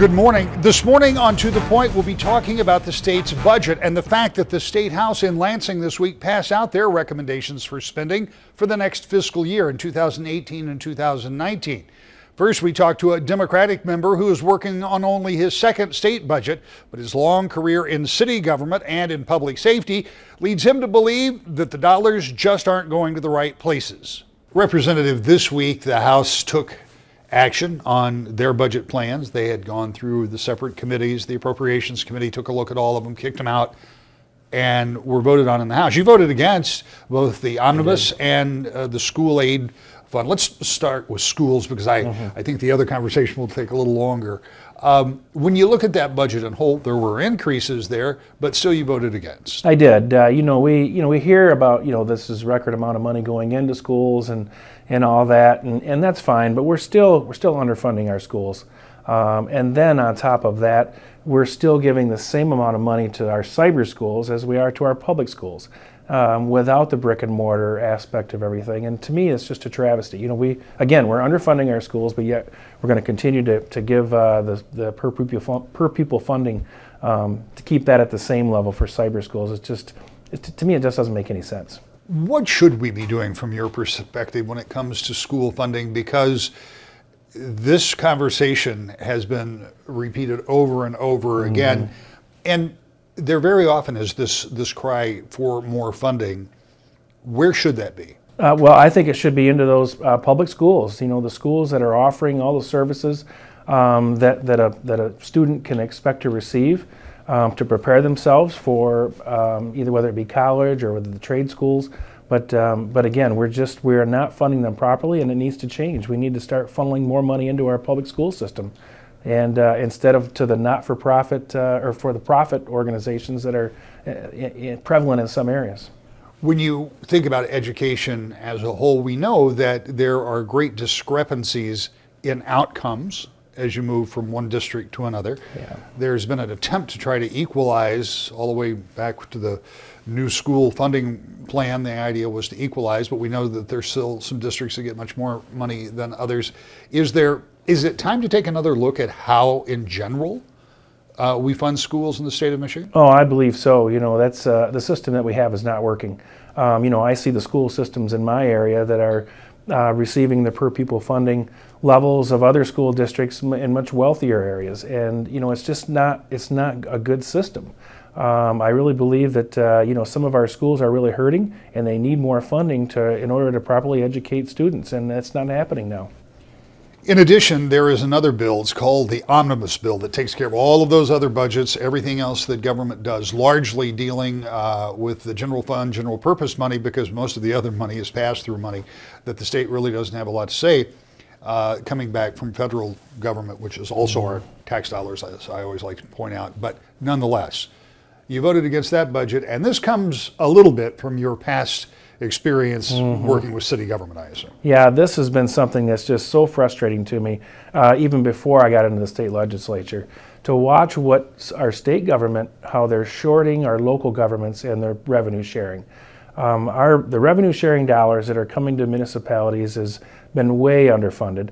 Good morning. This morning on To The Point, we'll be talking about the state's budget and the fact that the State House in Lansing this week passed out their recommendations for spending for the next fiscal year in 2018 and 2019. First, we talked to a Democratic member who is working on only his second state budget, but his long career in city government and in public safety leads him to believe that the dollars just aren't going to the right places. Representative, this week the House took action on their budget plans. They had gone through the separate committees. The Appropriations Committee took a look at all of them, kicked them out, and were voted on in the House. You voted against both the omnibus and the school aid fund. Let's start with schools because I think the other conversation will take a little longer. When you look at that budget in whole, there were increases there, but still you voted against. I did. We hear about this is record amount of money going into schools and all that, and that's fine. But we're still underfunding our schools, and then on top of that, we're still giving the same amount of money to our cyber schools as we are to our public schools, without the brick and mortar aspect of everything. And to me, it's just a travesty. We're underfunding our schools, but yet we're going to continue to give the per pupil funding to keep that at the same level for cyber schools. To me, it just doesn't make any sense. What should we be doing from your perspective when it comes to school funding? Because this conversation has been repeated over and over again, and there very often is this cry for more funding. Where should that be? Well, I think it should be into those public schools. The schools that are offering all the services that a student can expect to receive to prepare themselves for either whether it be college or whether the trade schools. But again, we're not funding them properly, and it needs to change. We need to start funneling more money into our public school system, and instead of to the not-for-profit or for-the-profit organizations that are prevalent in some areas. When you think about education as a whole, we know that there are great discrepancies in outcomes as you move from one district to another. Yeah. There's been an attempt to try to equalize all the way back to the new school funding plan. The idea was to equalize, but we know that there's still some districts that get much more money than others. Is it time to take another look at how, in general, we fund schools in the state of Michigan? Oh, I believe so. That's the system that we have is not working. I see the school systems in my area that are receiving the per pupil funding levels of other school districts in much wealthier areas, and it's not a good system. I really believe that some of our schools are really hurting, and they need more funding in order to properly educate students, and that's not happening now. In addition, there is another bill. It's called the Omnibus Bill that takes care of all of those other budgets, everything else that government does, largely dealing with the general fund, general purpose money, because most of the other money is pass-through money that the state really doesn't have a lot to say, coming back from federal government, which is also our tax dollars, as I always like to point out. But nonetheless, you voted against that budget, and this comes a little bit from your past experience working with city government, I assume. Yeah, this has been something that's just so frustrating to me, even before I got into the state legislature, to watch what our state government, how they're shorting our local governments and their revenue sharing. The revenue sharing dollars that are coming to municipalities has been way underfunded.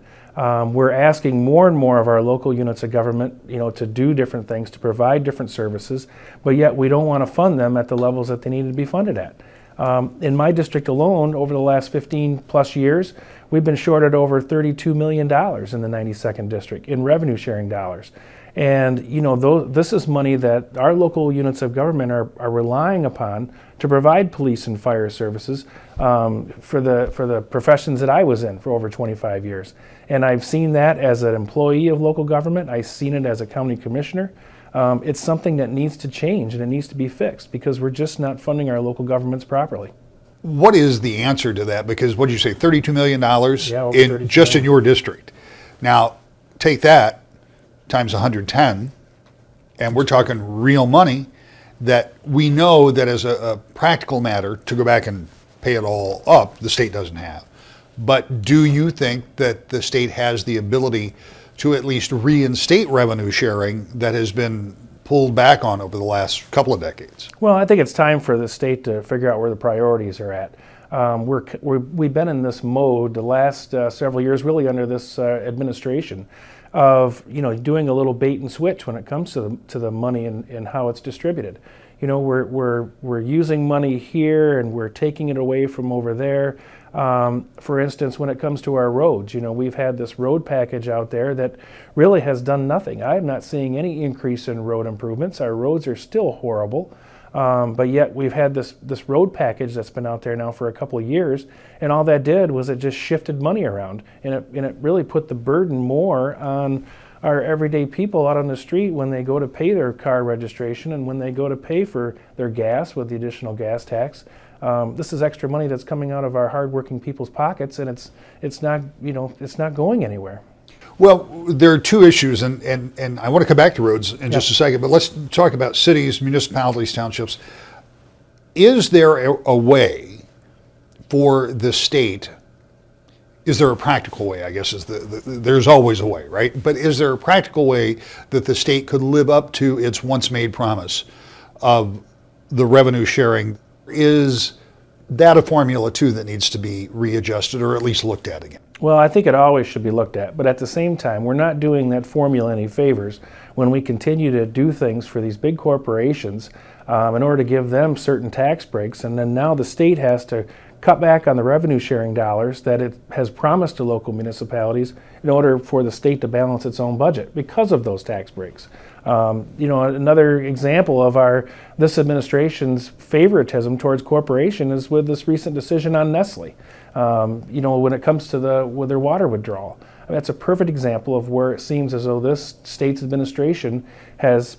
We're asking more and more of our local units of government, to do different things, to provide different services, but yet we don't want to fund them at the levels that they need to be funded at. In my district alone, over the last 15 plus years, we've been shorted over $32 million in the 92nd district in revenue sharing dollars. And this is money that our local units of government are relying upon to provide police and fire services for the professions that I was in for over 25 years. And I've seen that as an employee of local government. I've seen it as a county commissioner. It's something that needs to change, and it needs to be fixed because we're just not funding our local governments properly. What is the answer to that? Because what did you say, $32 million just in your district? Now, take that times 110, and we're talking real money that we know that as a practical matter, to go back and pay it all up, the state doesn't have. But do you think that the state has the ability to at least reinstate revenue sharing that has been pulled back on over the last couple of decades? Well, I think it's time for the state to figure out where the priorities are at. We've been in this mode the last several years, really under this administration, of doing a little bait and switch when it comes to the money and how it's distributed. We're using money here and we're taking it away from over there. For instance, when it comes to our roads, we've had this road package out there that really has done nothing. I'm not seeing any increase in road improvements. Our roads are still horrible. But yet we've had this road package that's been out there now for a couple of years, and all that did was it just shifted money around, and it really put the burden more on our everyday people out on the street when they go to pay their car registration and when they go to pay for their gas with the additional gas tax. This is extra money that's coming out of our hardworking people's pockets, and it's not going anywhere. Well, there are two issues, and I want to come back to roads in just a second, but let's talk about cities, municipalities, townships. Is there a way for the state, is there a practical way, I guess, there's always a way, right? But is there a practical way that the state could live up to its once made promise of the revenue sharing? Is that a formula, too, that needs to be readjusted or at least looked at again? Well, I think it always should be looked at, but at the same time, we're not doing that formula any favors when we continue to do things for these big corporations in order to give them certain tax breaks, and then now the state has to cut back on the revenue sharing dollars that it has promised to local municipalities in order for the state to balance its own budget because of those tax breaks. Another example of this administration's favoritism towards corporation is with this recent decision on Nestle. When it comes to with their water withdrawal, that's a perfect example of where it seems as though this state's administration has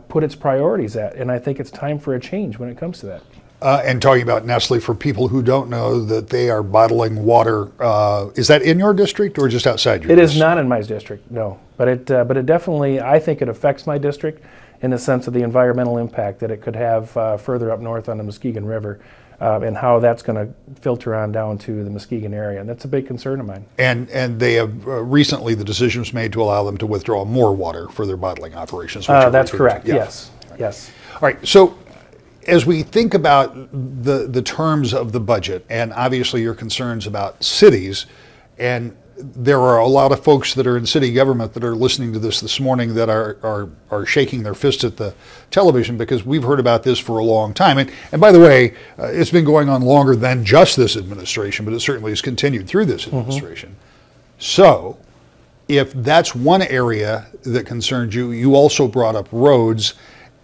put its priorities at, and I think it's time for a change when it comes to that. And talking about Nestle, for people who don't know that they are bottling water, is that in your district or just outside your district? It is not in my district, no. But it definitely, I think it affects my district in the sense of the environmental impact that it could have further up north on the Muskegon River and how that's going to filter on down to the Muskegon area. And that's a big concern of mine. And they have recently, the decision was made to allow them to withdraw more water for their bottling operations. That's correct, yeah. Yes. Right. Yes. All right, so as we think about the terms of the budget, and obviously your concerns about cities, and there are a lot of folks that are in city government that are listening to this morning that are shaking their fist at the television because we've heard about this for a long time. And by the way, it's been going on longer than just this administration, but it certainly has continued through this administration. So if that's one area that concerns you, you also brought up roads.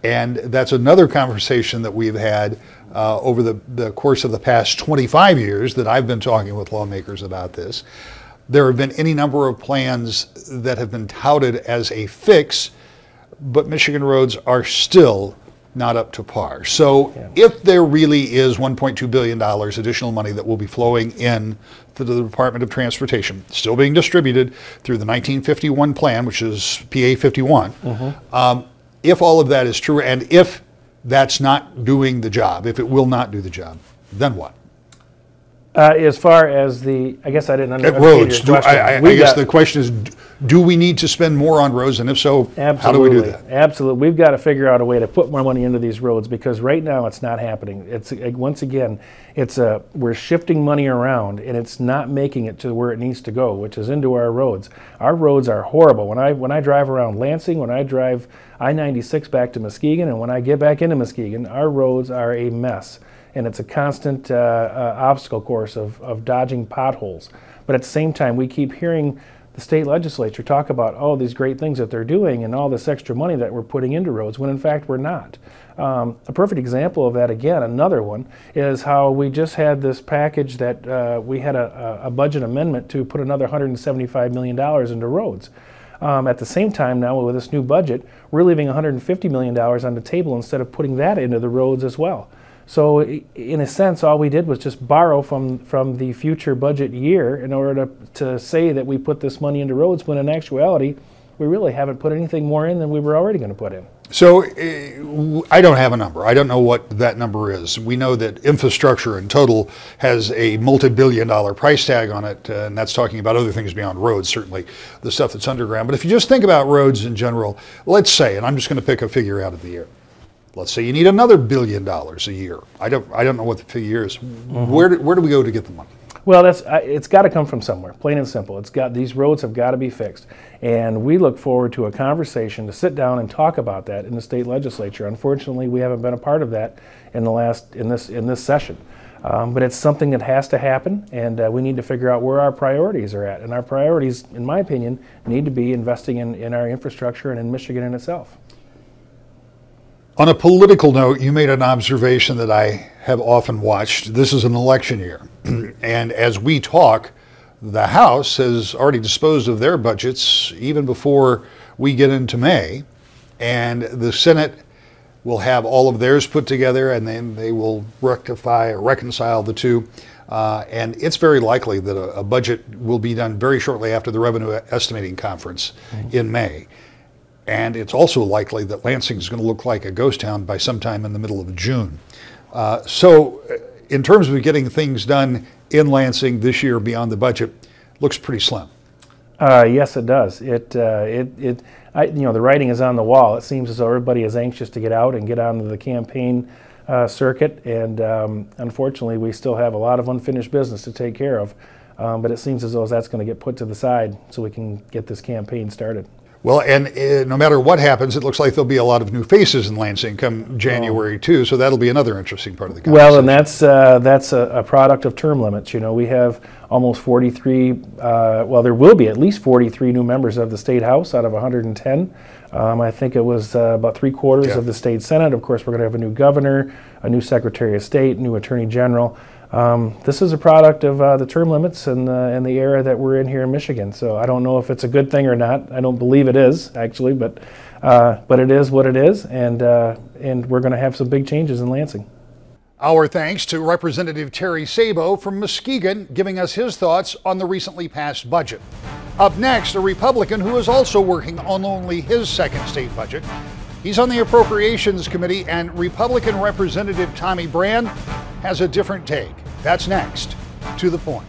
And that's another conversation that we've had over the course of the past 25 years that I've been talking with lawmakers about this. There have been any number of plans that have been touted as a fix, but Michigan roads are still not up to par. So if there really is $1.2 billion additional money that will be flowing in to the Department of Transportation, still being distributed through the 1951 plan, which is PA 51, if all of that is true, and if that's not doing the job, if it will not do the job, then what? As far as I guess I didn't understand roads. your question. I guess the question is, do we need to spend more on roads? And if so, how do we do that? Absolutely. We've got to figure out a way to put more money into these roads because right now it's not happening. It's once again, we're shifting money around and it's not making it to where it needs to go, which is into our roads. Our roads are horrible. When I drive around Lansing, when I drive I-96 back to Muskegon, and when I get back into Muskegon, our roads are a mess. And it's a constant obstacle course of dodging potholes. But at the same time, we keep hearing the state legislature talk about all these great things that they're doing and all this extra money that we're putting into roads, when in fact we're not. A perfect example of that, again, another one, is how we just had this package that we had a budget amendment to put another $175 million into roads. At the same time now, with this new budget, we're leaving $150 million on the table instead of putting that into the roads as well. So in a sense, all we did was just borrow from the future budget year in order to say that we put this money into roads, when in actuality, we really haven't put anything more in than we were already going to put in. So I don't have a number. I don't know what that number is. We know that infrastructure in total has a multi-billion-dollar price tag on it, and that's talking about other things beyond roads, certainly the stuff that's underground. But if you just think about roads in general, let's say, and I'm just going to pick a figure out of the air, let's say you need another $1 billion a year. I don't know what the figure is. Where do we go to get the money? Well, it's got to come from somewhere, plain and simple. These roads have got to be fixed, and we look forward to a conversation to sit down and talk about that in the state legislature. Unfortunately, we haven't been a part of that in this session, but it's something that has to happen, and we need to figure out where our priorities are at. And our priorities, in my opinion, need to be investing in our infrastructure and in Michigan in itself. On a political note, you made an observation that I have often watched. This is an election year. And as we talk, the House has already disposed of their budgets even before we get into May. And the Senate will have all of theirs put together, and then they will reconcile the two. And it's very likely that a budget will be done very shortly after the revenue estimating conference in May. And it's also likely that Lansing is going to look like a ghost town by sometime in the middle of June. So in terms of getting things done in Lansing this year beyond the budget, looks pretty slim. Yes, it does. The writing is on the wall. It seems as though everybody is anxious to get out and get onto the campaign circuit. And unfortunately, we still have a lot of unfinished business to take care of. But it seems as though that's going to get put to the side so we can get this campaign started. Well, and no matter what happens, it looks like there'll be a lot of new faces in Lansing come January too. So that'll be another interesting part of the conversation. Well, and that's a product of term limits. You know, we have almost 43. There will be at least 43 new members of the state house out of 110. I think it was about 3/4 of the state senate. Of course, we're going to have a new governor, a new secretary of state, new attorney general. This is a product of the term limits and the era that we're in here in Michigan. So I don't know if it's a good thing or not. I don't believe it is, actually, but it is what it is, and we're going to have some big changes in Lansing. Our thanks to Representative Terry Sabo from Muskegon giving us his thoughts on the recently passed budget. Up next, a Republican who is also working on only his second state budget. He's on the Appropriations Committee, and Republican Representative Tommy Brann has a different take. That's next. To the Point.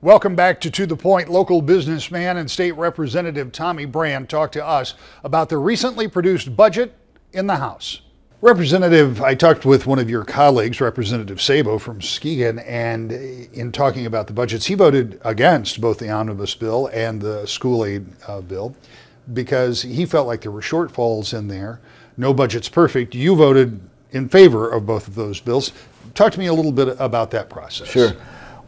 Welcome back to the Point. Local businessman and state representative Tommy Brann talked to us about the recently produced budget in the House. Representative, I talked with one of your colleagues, Representative Sabo from Muskegon, and in talking about the budgets, he voted against both the omnibus bill and the school aid bill because he felt like there were shortfalls in there. No budget's perfect. You voted in favor of both of those bills. Talk to me a little bit about that process. Sure.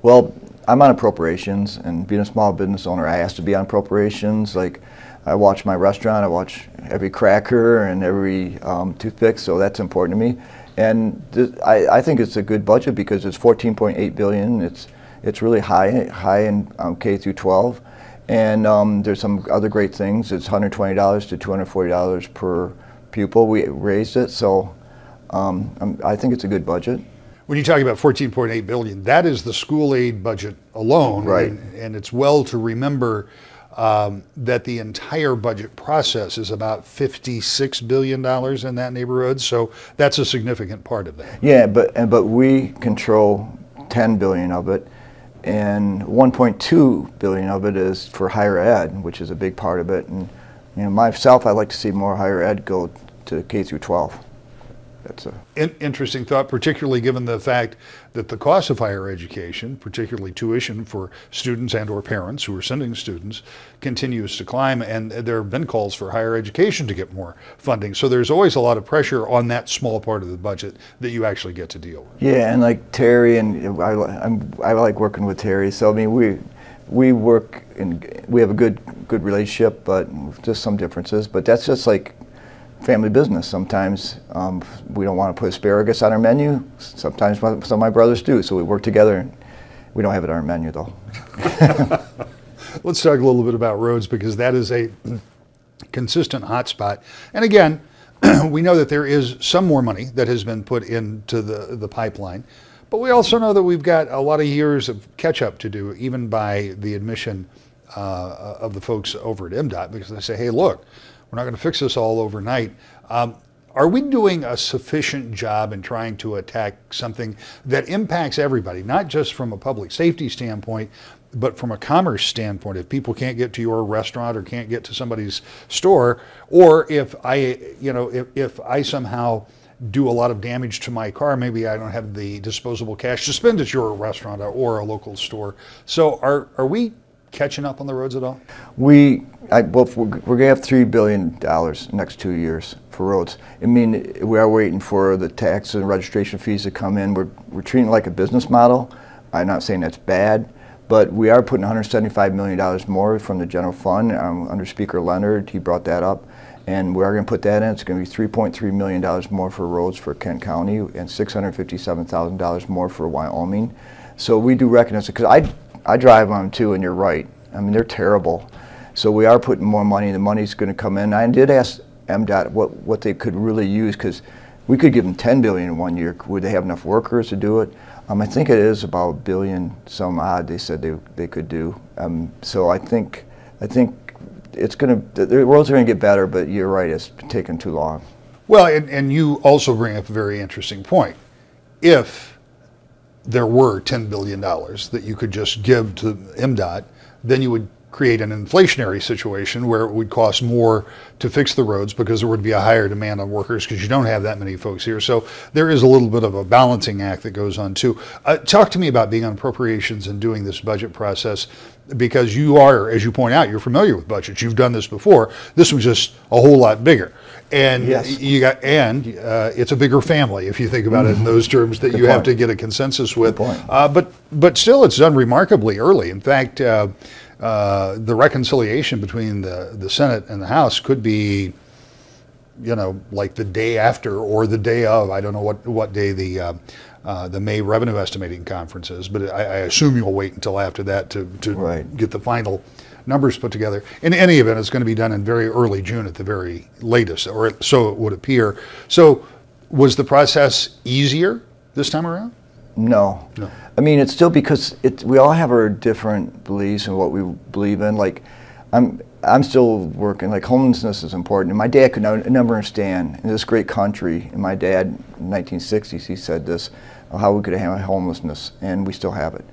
Well, I'm on appropriations, and being a small business owner, I asked to be on appropriations. Like, I watch my restaurant, I watch every cracker and every toothpick, so that's important to me. And I think it's a good budget because it's $14.8 billion. It's really high in K through 12, and there's some other great things. It's $120 to $240 per pupil. We raised it, so I think it's a good budget. When you talk about $14.8 billion, that is the school aid budget alone, right? And it's well to remember that the entire budget process is about $56 billion in that neighborhood. So that's a significant part of that. Yeah, but we control $10 billion of it, and $1.2 billion of it is for higher ed, which is a big part of it. And myself, I'd like to see more higher ed go to K through 12. That's an interesting thought, particularly given the fact that the cost of higher education, particularly tuition for students and or parents who are sending students, continues to climb, and there have been calls for higher education to get more funding. So there's always a lot of pressure on that small part of the budget that you actually get to deal with. Yeah, and like Terry, and I like working with Terry. So I mean, we work and we have a good relationship, but just some differences. But that's just like family business. Sometimes we don't want to put asparagus on our menu. Sometimes some of my brothers do, so we work together. We don't have it on our menu, though. Let's talk a little bit about roads, because that is a consistent hot spot. And again, we know that there is some more money that has been put into the pipeline, but we also know that we've got a lot of years of catch-up to do, even by the admission of the folks over at MDOT, because they say, hey, look, we're not going to fix this all overnight. Are we doing a sufficient job in trying to attack something that impacts everybody, not just from a public safety standpoint, but from a commerce standpoint? If people can't get to your restaurant or can't get to somebody's store, or if I somehow do a lot of damage to my car. Maybe I don't have the disposable cash to spend at your restaurant or a local store. So are we catching up on the roads at all? We're going to have $3 billion next 2 years for roads. I mean, we are waiting for the tax and registration fees to come in. We're treating it like a business model. I'm not saying that's bad, but we are putting $175 million more from the general fund. Under Speaker Leonard, he brought that up. And we are going to put that in. It's going to be $3.3 million more for roads for Kent County and $657,000 more for Wyoming. So we do recognize it, because I drive on them too, and you're right. I mean, they're terrible. So we are putting more money. The money's going to come in. I did ask MDOT what they could really use, because we could give them $10 billion in 1 year. Would they have enough workers to do it? I think it is about $1 billion some odd they said they could do. So I think it's the roads are going to get better, but you're right, it's taken too long. Well, and you also bring up a very interesting point. If there were $10 billion that you could just give to MDOT, then you would create an inflationary situation where it would cost more to fix the roads, because there would be a higher demand on workers, because you don't have that many folks here. So there is a little bit of a balancing act that goes on too. Talk to me about being on appropriations and doing this budget process, because you are, as you point out, you're familiar with budgets. You've done this before. This was just a whole lot bigger. And yes. It's a bigger family, if you think about it in those terms, that you have to get a consensus with. But still, it's done remarkably early. In fact, the reconciliation between the Senate and the House could be, like the day after or the day of. I don't know what day the May revenue estimating conference is, but I assume you'll wait until after that to right. get the final numbers put together. In any event, it's going to be done in very early June at the very latest, or so it would appear. So was the process easier this time around? No. I mean, it's still, because we all have our different beliefs and what we believe in. Like, I'm still working. Like, homelessness is important. And my dad could never understand, in this great country, and my dad in the 1960s, he said this, how we could have homelessness, and we still have it.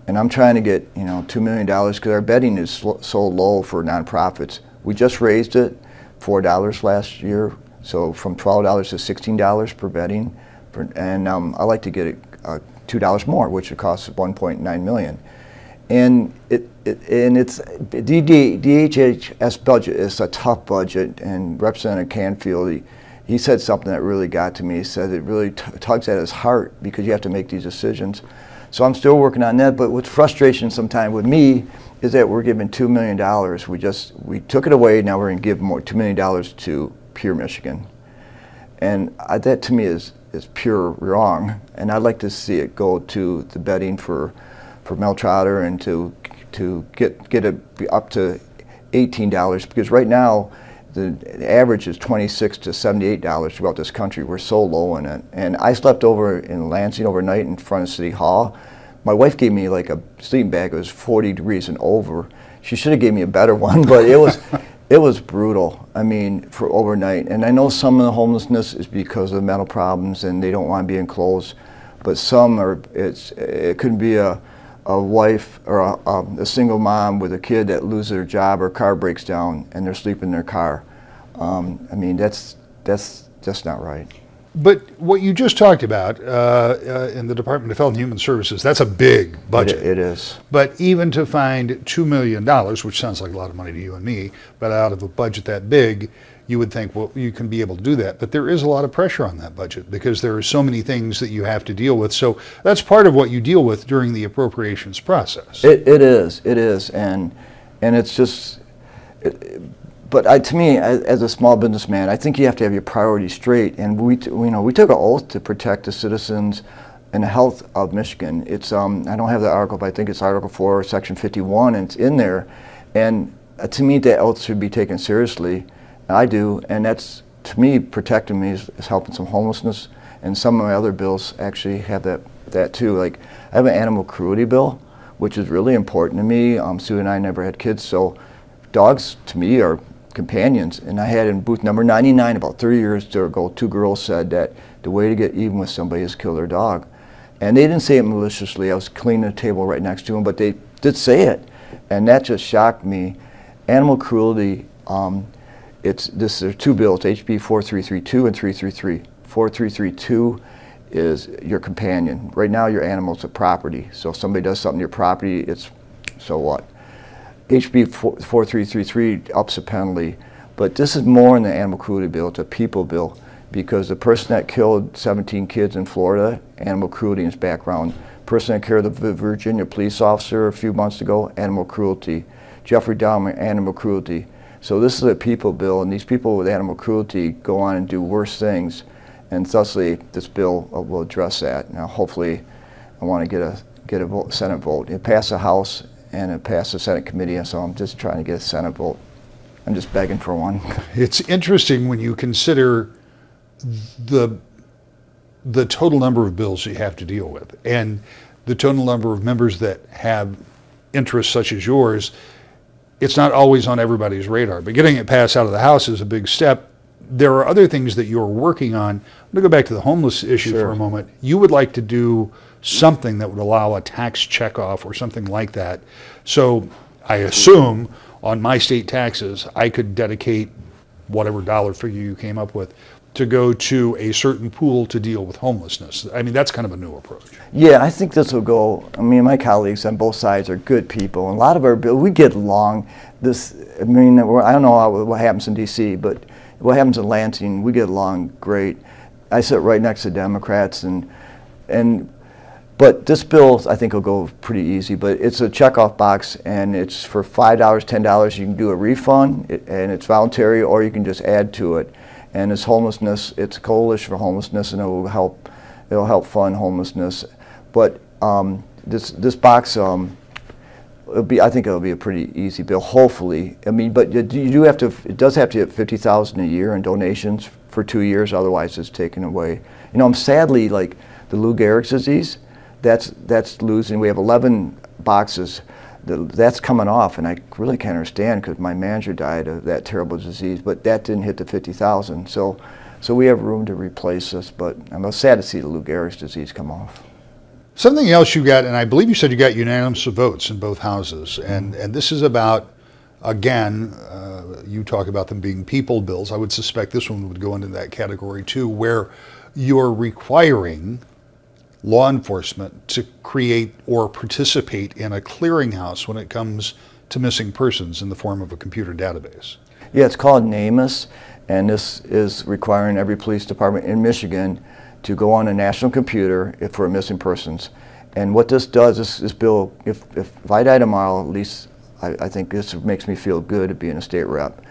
And I'm trying to get, $2 million, because our bedding is so low for nonprofits. We just raised it $4 last year, so from $12 to $16 per bedding. And I like to get it $2 more, which it costs $1.9 million. And it's DHHS budget is a tough budget, and Representative Canfield, he said something that really got to me. He said it really tugs at his heart, because you have to make these decisions. So I'm still working on that, but what's frustration sometimes with me is that we're giving $2 million. We took it away, now we're going to give more $2 million to Pure Michigan. And that to me is pure wrong, and I'd like to see it go to the bedding for Mel Trotter, and to get it up to $18, because right now the average is $26 to $78 throughout this country. We're so low in it. And I slept over in Lansing overnight in front of City Hall. My wife gave me like a sleeping bag. It was 40 degrees and over. She should have gave me a better one, but it was brutal. I mean, for overnight. And I know some of the homelessness is because of mental problems and they don't want to be enclosed, but some are. It could be a wife or a single mom with a kid that loses their job or car breaks down and they're sleeping in their car. I mean, that's just not right. But what you just talked about in the Department of Health and Human Services, that's a big budget. It is. But even to find $2 million, which sounds like a lot of money to you and me, but out of a budget that big, you would think, well, you can be able to do that. But there is a lot of pressure on that budget because there are so many things that you have to deal with. So that's part of what you deal with during the appropriations process. It is. And it's just... But to me, as a small businessman, I think you have to have your priorities straight. And we took an oath to protect the citizens and the health of Michigan. It's I don't have the article, but I think it's Article 4, Section 51, and it's in there. And to me, that oath should be taken seriously. I do, and that's, to me, protecting me is helping some homelessness. And some of my other bills actually have that too. Like, I have an animal cruelty bill, which is really important to me. Sue and I never had kids, so dogs to me are companions. And I had in booth number 99 about 30 years ago, two girls said that the way to get even with somebody is kill their dog. And they didn't say it maliciously. I was cleaning the table right next to them, but they did say it. And that just shocked me. Animal cruelty, there are two bills, HB 4332 and 333. 4332 is your companion. Right now your animal's a property, so if somebody does something to your property, it's so what? HB 4333 ups the penalty, but this is more in the animal cruelty bill. It's a people bill, because the person that killed 17 kids in Florida, animal cruelty in his background. Person that killed the Virginia police officer a few months ago, animal cruelty. Jeffrey Dahmer, animal cruelty. So this is a people bill, and these people with animal cruelty go on and do worse things, and thusly this bill will address that. Now hopefully I want to get a vote, Senate vote. It passed the House and it passed the Senate committee, and so I'm just trying to get a Senate vote. I'm just begging for one. It's interesting when you consider the total number of bills you have to deal with and the total number of members that have interests such as yours. It's not always on everybody's radar, but getting it passed out of the House is a big step. There are other things that you're working on. I'm going to go back to the homeless issue for a moment. You would like to do something that would allow a tax checkoff or something like that. So I assume on my state taxes, I could dedicate whatever dollar figure you came up with to go to a certain pool to deal with homelessness. I mean, that's kind of a new approach. Yeah, I think this will go. I mean, my colleagues on both sides are good people. And a lot of our bills, we get along. I don't know what happens in D.C., but what happens in Lansing, we get along great. I sit right next to Democrats, but this bill, I think, will go pretty easy. But it's a checkoff box, and it's for $5, $10. You can do a refund, and it's voluntary, or you can just add to it. And it's homelessness. It's a coalition for homelessness, and it'll help fund homelessness. But this box, I think it'll be a pretty easy bill. Hopefully, I mean, but it does have to hit $50,000 a year in donations for 2 years. Otherwise, it's taken away. You know, I'm sadly, like the Lou Gehrig's disease, that's losing. We have 11 boxes. That's coming off, and I really can't understand, because my manager died of that terrible disease, but that didn't hit the 50,000. So we have room to replace this, but I'm sad to see the Lou Gehrig's disease come off. Something else you got, and I believe you said you got unanimous votes in both houses, and this is about, again, you talk about them being people bills. I would suspect this one would go into that category too, where you're requiring law enforcement to create or participate in a clearinghouse when it comes to missing persons in the form of a computer database. Yeah, it's called NamUs, and this is requiring every police department in Michigan to go on a national computer for missing persons. And what this does, this bill, if I die tomorrow, at least I think this makes me feel good at being a state rep,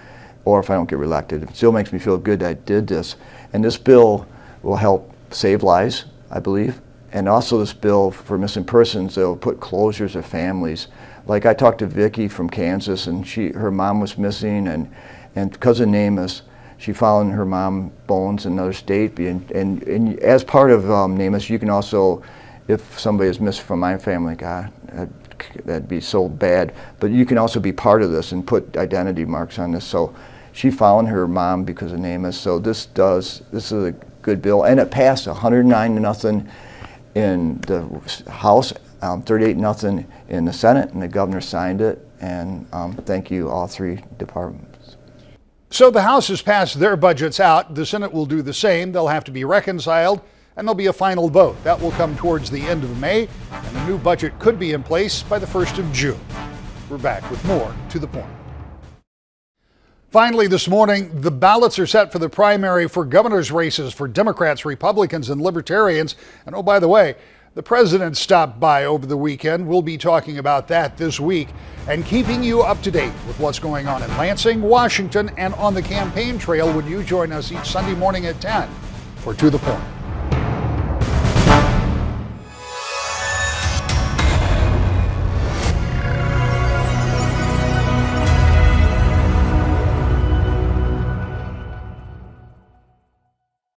or if I don't get reelected, it still makes me feel good that I did this. And this bill will help save lives, I believe. And also this bill for missing persons, it'll put closures of families. Like I talked to Vicki from Kansas, and her mom was missing, and because of NamUs, she found her mom bones in another state. And as part of NamUs, you can also, if somebody is missing from my family, God, that'd be so bad. But you can also be part of this and put identity marks on this. So she found her mom because of NamUs. So this is a good bill, and it passed 109-0 in the House, 38-0 in the Senate, and the governor signed it. And thank you, all three departments. So the House has passed their budgets out. The Senate will do the same. They'll have to be reconciled, and there'll be a final vote. That will come towards the end of May, and the new budget could be in place by the 1st of June. We're back with more To the Point. Finally this morning, the ballots are set for the primary for governor's races for Democrats, Republicans, and Libertarians. And oh, by the way, the president stopped by over the weekend. We'll be talking about that this week and keeping you up to date with what's going on in Lansing, Washington, and on the campaign trail when you join us each Sunday morning at 10 for To the Point.